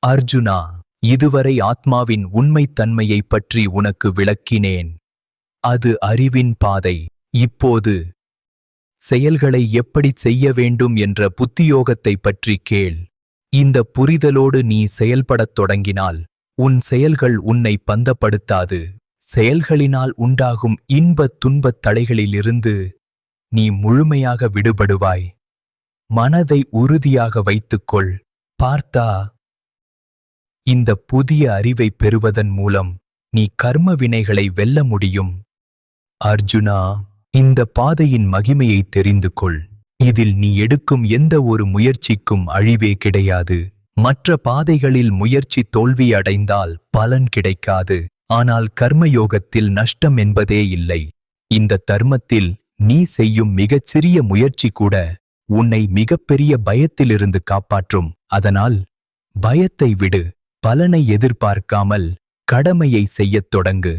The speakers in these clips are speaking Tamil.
அர்ஜுனா, இதுவரை ஆத்மாவின் உண்மைத்தன்மையைப் பற்றி உனக்கு விளக்கினேன். அது அறிவின் பாதை. இப்போது செயல்களை எப்படிச் செய்ய வேண்டும் என்ற புத்தியோகத்தைப் பற்றி கேள். இந்த புரிதலோடு நீ செயல்படத் தொடங்கினால் உன் செயல்கள் உன்னை பந்தப்படுத்தாது. செயல்களினால் உண்டாகும் இன்பத் துன்பத் தடைகளிலிருந்து நீ முழுமையாக விடுபடுவாய். மனதை உறுதியாக வைத்துக்கொள். பார்த்தா, இந்த புதிய அறிவை பெறுவதன் மூலம் நீ கர்ம வினைகளை வெல்ல முடியும். அர்ஜுனா, இந்த பாதையின் மகிமையை தெரிந்து கொள். இதில் நீ எடுக்கும் எந்த ஒரு முயற்சிக்கும் அழிவே கிடையாது. மற்ற பாதைகளில் முயற்சி தோல்வி அடைந்தால் பலன் கிடைக்காது. ஆனால் கர்மயோகத்தில் நஷ்டம் என்பதே இல்லை. இந்த தர்மத்தில் நீ செய்யும் மிகச்சிறிய முயற்சி கூட உன்னை மிகப்பெரிய பயத்திலிருந்து காப்பாற்றும். அதனால் பயத்தை விடு. பலனை எதிர்பார்க்காமல் கடமையை செய்யத் தொடங்கு.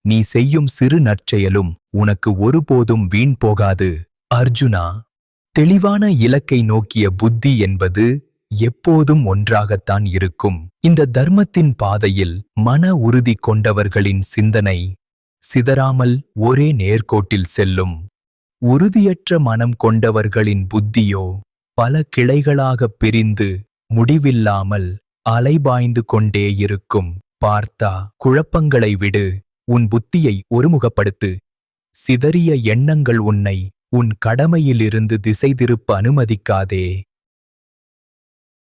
நீ செய்யும் சிறு நற்செயலும் உனக்கு ஒருபோதும் வீண் போகாது. அர்ஜுனா, தெளிவான இலக்கை நோக்கிய புத்தி என்பது எப்போதும் ஒன்றாகத்தான் இருக்கும். இந்த தர்மத்தின் பாதையில் மன உறுதி கொண்டவர்களின் சிந்தனை சிதறாமல் ஒரே நேர்கோட்டில் செல்லும். உறுதியற்ற மனம் கொண்டவர்களின் புத்தியோ பல கிளைகளாகப் பிரிந்து முடிவில்லாமல் அலைபாய்ந்து கொண்டே இருக்கும். பார்த்தா, குழப்பங்களை விடு. உன் புத்தியை ஒருமுகப்படுத்து. சிதறிய எண்ணங்கள் உன்னை உன் கடமையிலிருந்து திசை திருப்ப அனுமதிக்காதே.